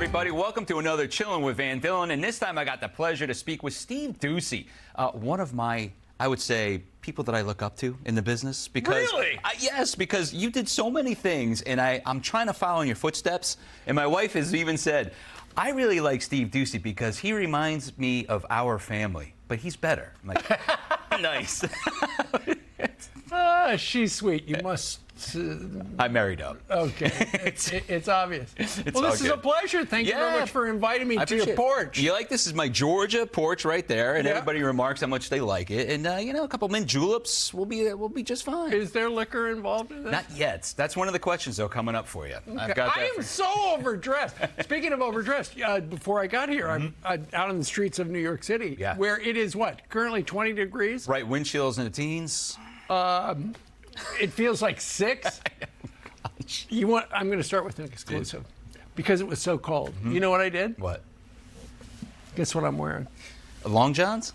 everybody. Welcome to another Chillin' with Van Dillen. And this time I got the pleasure to speak with Steve Doocy, one of my, I would say, people that I look up to in the business. Because, really? Yes, because you did so many things, and I'm trying to follow in your footsteps. And my wife has even said, I really like Steve Doocy because he reminds me of our family, but he's better. I'm like, nice. She's sweet. You must. I married up. Okay. It's obvious. Well, this is a pleasure. Thank you very much for inviting me to your porch. You like this is my Georgia porch right there, and everybody remarks how much they like it. And you know, a couple mint juleps will be just fine. Is there liquor involved in this? Not yet. That's one of the questions though coming up for you. Okay. I've got that I am so overdressed. Speaking of overdressed, before I got here, I'm out in the streets of New York City, where it is what currently 20 degrees. Right, wind chills in the teens. It feels like 6. You want? I'm going to start with an exclusive because it was so cold. You know what I did? What? Guess what I'm wearing? Long johns?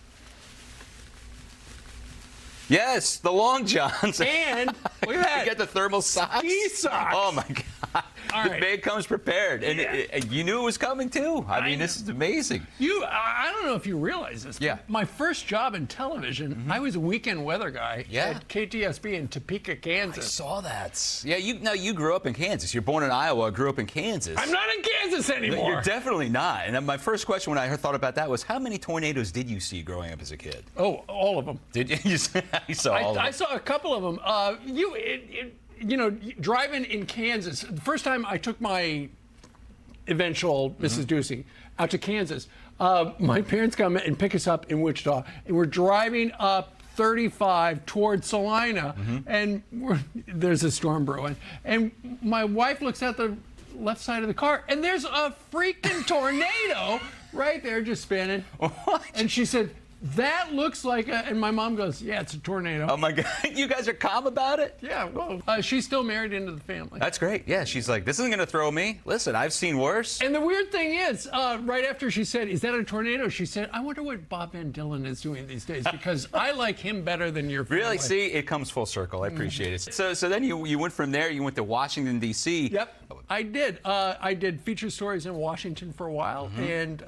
Yes, the long johns. And look at that. You get the thermal socks. Ski socks. Oh my God! All the right. man comes prepared, and you knew it was coming too. I mean, this is amazing. I don't know if you realize this. Yeah. But my first job in television, I was a weekend weather guy at KTSB in Topeka, Kansas. I saw that. Yeah, you grew up in Kansas. You're born in Iowa, grew up in Kansas. I'm not in Kansas anymore. You're definitely not. And my first question when I thought about that was, how many tornadoes did you see growing up as a kid? Oh, all of them. Did you? You saw all of them. I saw a couple of them. You know, driving in Kansas, the first time I took my eventual Mrs. Doocy out to Kansas, my parents come and pick us up in Wichita, and we're driving up 35 towards Salina, and there's a storm brewing, and my wife looks at the left side of the car, and there's a freaking tornado right there just spinning. What? And she said, that looks like a, and my mom goes, yeah, it's a tornado. Oh my God, you guys are calm about it? Yeah, well, she's still married into the family. That's great. Yeah, she's like, this isn't going to throw me. Listen, I've seen worse. And the weird thing is, right after she said, is that a tornado? She said, I wonder what Bob Van Dillen is doing these days because I like him better than your family. Really? See, it comes full circle. I appreciate it. So then you went from there, you went to Washington, D.C. Yep, I did. I did feature stories in Washington for a while and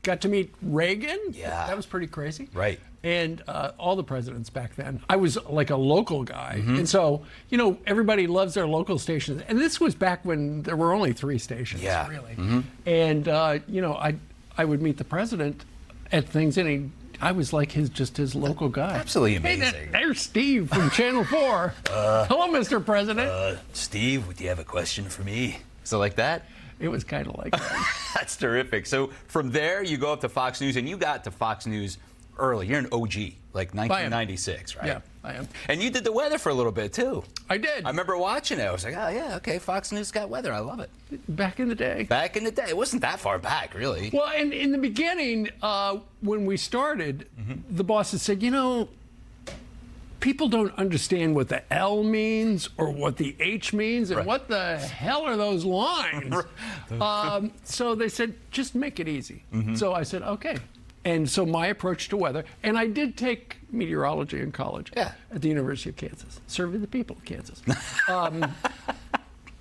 got to meet Reagan. Yeah. That was pretty crazy. Right. And all the presidents back then. I was like a local guy. And so, you know, everybody loves their local stations. And this was back when there were only 3 stations, really. And, you know, I would meet the president at things, and I was like just his local guy. Absolutely amazing. Hey, there's Steve from Channel 4. Hello, Mr. President. Steve, do you have a question for me? So like that? It was kind of like that. That's terrific. So from there, you go up to Fox News, and you got to Fox News early. You're an OG, like 1996, right? Yeah, I am. And you did the weather for a little bit, too. I did. I remember watching it. I was like, oh, yeah, okay, Fox News got weather. I love it. Back in the day. Back in the day. It wasn't that far back, really. Well, and in the beginning, when we started, the bosses said, you know, people don't understand what the L means or what the H means and what the hell are those lines? So they said, just make it easy. So I said, okay. And so my approach to weather, and I did take meteorology in college at the University of Kansas, serving the people of Kansas.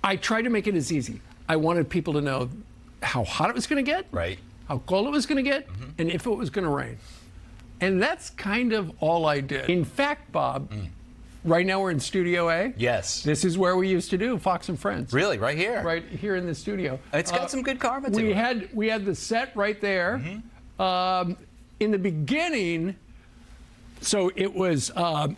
I tried to make it as easy. I wanted people to know how hot it was going to get, how cold it was going to get, and if it was going to rain. And that's kind of all I did. In fact, Bob, right now we're in Studio A. Yes. This is where we used to do Fox and Friends. Really, right here? Right here in the studio. It's got some good karma to it. We had the set right there. In the beginning, so it was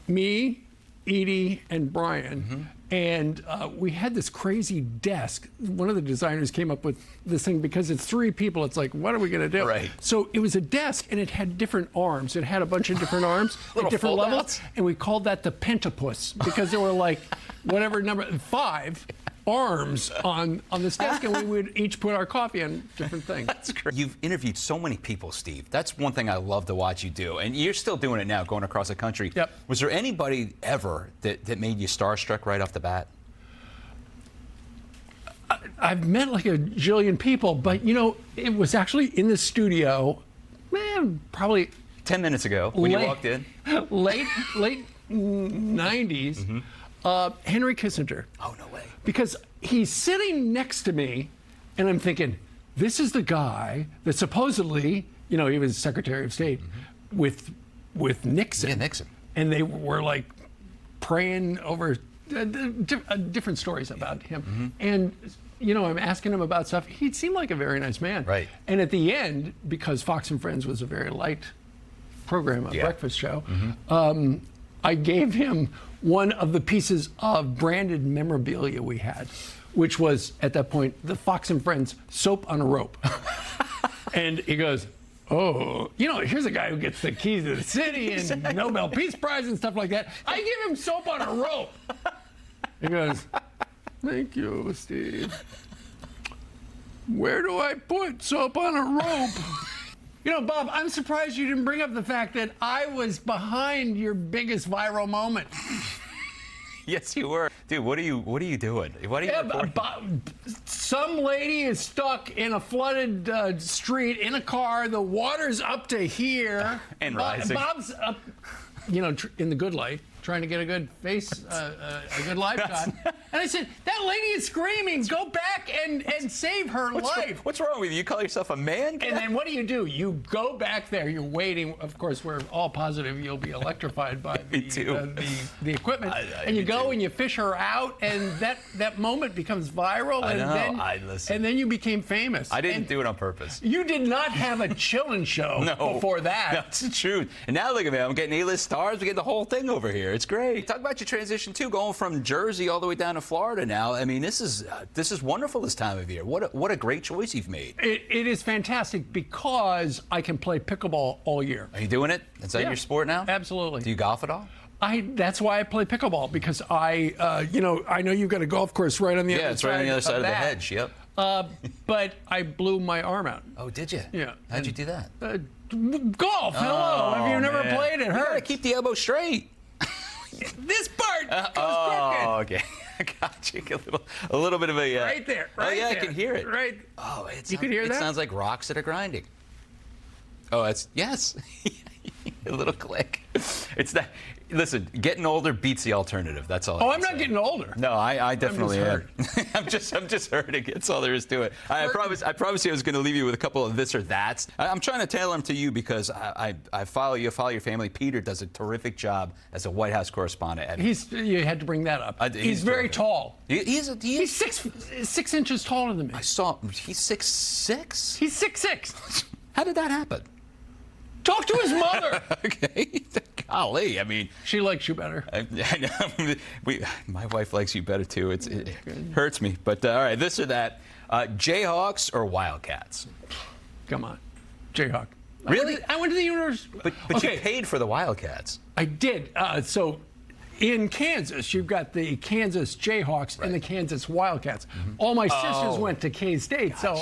me, Edie, and Brian. And we had this crazy desk. One of the designers came up with this thing because it's 3 people. It's like, what are we going to do? Right. So it was a desk, and it had different arms. It had a bunch of different arms at different levels. And we called that the pentapus because there were like, whatever number, 5 arms on this desk, and we would each put our coffee on different things. That's great. You've interviewed so many people, Steve. That's one thing I love to watch you do. And you're still doing it now, going across the country. Yep. Was there anybody ever that made you starstruck right off the bat? I've met like a jillion people, but, you know, it was actually in the studio, man, probably 10 minutes ago when you walked in. Late 90s. Henry Kissinger. Oh, no way. Because he's sitting next to me, and I'm thinking, this is the guy that supposedly, you know, he was Secretary of State with Nixon. Yeah, Nixon. And they were like praying over different stories about him. And, you know, I'm asking him about stuff. He seemed like a very nice man. Right. And at the end, because Fox and Friends was a very light program, a breakfast show, I gave him one of the pieces of branded memorabilia we had, which was, at that point, the Fox and Friends soap on a rope. And he goes, oh, you know, here's a guy who gets the keys to the city and Nobel Peace Prize and stuff like that. I give him soap on a rope. He goes, thank you, Steve. Where do I put soap on a rope? You know, Bob, I'm surprised you didn't bring up the fact that I was behind your biggest viral moment. Yes, you were. Dude, what are you doing? What are you recording? Some lady is stuck in a flooded street in a car. The water's up to here. And rising. Bob's up, you know, in the good light, trying to get a good face, a good live shot. And I said, that lady is screaming. Go back and save her life. What's wrong with you? You call yourself a man? And then what do? You go back there. You're waiting. Of course, we're all positive you'll be electrified by the equipment. And you go and you fish her out, and that moment becomes viral. I and know. And then you became famous. I didn't do it on purpose. You did not have a Chillin' show before that. That's the truth. And now look at me. I'm getting A-list stars. We get the whole thing over here. It's great. Talk about your transition too, going from Jersey all the way down to Florida now. I mean, this is wonderful this time of year. What a great choice you've made. It is fantastic because I can play pickleball all year. Are you doing it? Is that your sport now? Absolutely. Do you golf at all? That's why I play pickleball, because I know you've got a golf course right on the other side. Yeah, it's right on the other side of the hedge. Yep. But I blew my arm out. Oh, did you? Yeah. How'd you do that? Golf. Hello. Have you never played? It hurts. You gotta keep the elbow straight. This part goes crooked. Oh, okay. I got you. A little bit of a... right there. Right yeah, there. I can hear it. Right. Oh, You can hear that? It sounds like rocks that are grinding. Oh, yes. A little click. It's that. Listen, getting older beats the alternative. That's all. I'm not getting older. No, I definitely am. I'm I'm just hurting. That's all there is to it. I promise you I was going to leave you with a couple of this or that's. I'm trying to tailor them to you because I follow you, follow your family. Peter does a terrific job as a White House correspondent. You had to bring that up. He's very tall. He's 6 inches taller than me. I saw him. He's 6'6". He's 6'6". How did that happen? Talk to his mother. Okay. Golly, I mean, she likes you better. I know. My wife likes you better too. It hurts me, but all right, this or that. Jayhawks or Wildcats? Come on, Jayhawk. Really? I went to the university. But okay. You paid for the Wildcats. I did. So in Kansas, you've got the Kansas Jayhawks and the Kansas Wildcats. All my sisters went to K-State, so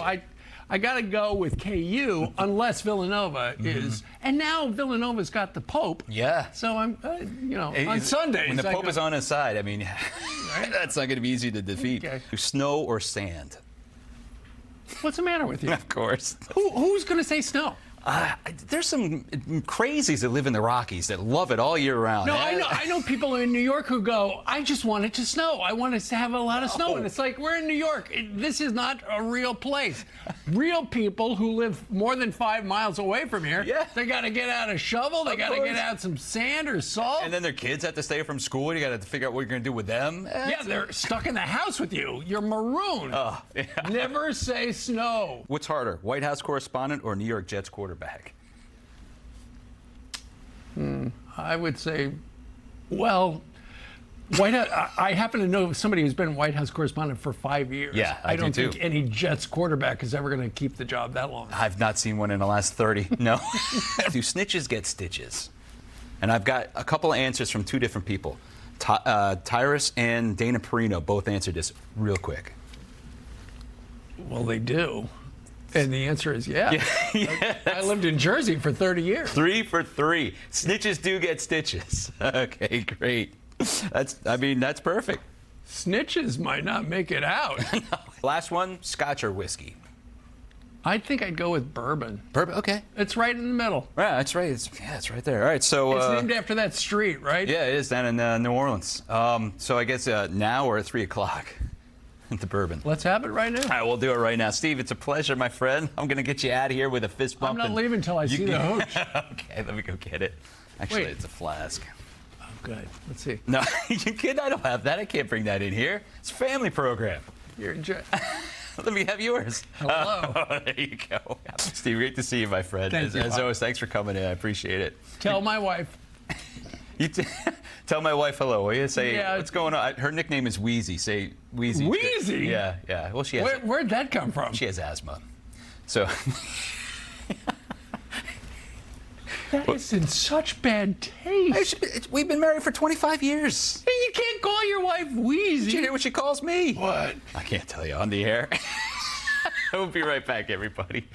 I got to go with KU unless Villanova is. And now Villanova's got the Pope. Yeah. So I'm, on Sundays. When the Pope is on his side, I mean, that's not going to be easy to defeat. Okay. Snow or sand? What's the matter with you? Of course. Who's going to say snow? There's some crazies that live in the Rockies that love it all year round. No, I know people in New York who go, I just want it to snow. I want us to have a lot of snow. And it's like, we're in New York. This is not a real place. Real people who live more than 5 miles away from here, they got to get out a shovel. They got to get out some sand or salt. And then their kids have to stay from school. You got to figure out what you're going to do with them. Yeah, they're stuck in the house with you. You're marooned. Never say snow. What's harder, White House correspondent or New York Jets quarterback? I would say, well, White House, I happen to know somebody who's been White House correspondent for 5 years. Yeah, I don't do think any Jets quarterback is ever going to keep the job that long. I've not seen one in the last 30. No. Do snitches get stitches? And I've got a couple of answers from 2 different people. Tyrus and Dana Perino both answered this real quick. Well, they do. And the answer is yes. I lived in Jersey for 30 years. 3 for 3. Snitches do get stitches. Okay, great. That's perfect. Snitches might not make it out. Last one, Scotch or whiskey? I think I'd go with bourbon. Bourbon, okay. It's right in the middle. Yeah, that's right. It's right there. All right, so it's named after that street, right? Yeah, it is down in New Orleans. So I guess now or at 3 o'clock. The bourbon. Let's have it right now. All right, we'll do it right now. Steve, it's a pleasure, my friend. I'm going to get you out of here with a fist bump. I'm not leaving until I see the hooch. Okay, let me go get it. Actually, Wait. it's a flask. Oh, good. Let's see. No, you kidding? I don't have that. I can't bring that in here. It's a family program. You're Let me have yours. Hello. There you go. Steve, great to see you, my friend. Thank you. As always, thanks for coming in. I appreciate it. Tell my wife. Tell my wife hello, will you? Say, Yeah. what's going on? Her nickname is Wheezy. Say Wheezy. Wheezy? Yeah, yeah. Well, she has Where'd that come from? she has asthma. So That is in such bad taste. we've been married for 25 years. You can't call your wife Wheezy. Did you hear what she calls me? What? I can't tell you on the air. We'll be right back, everybody.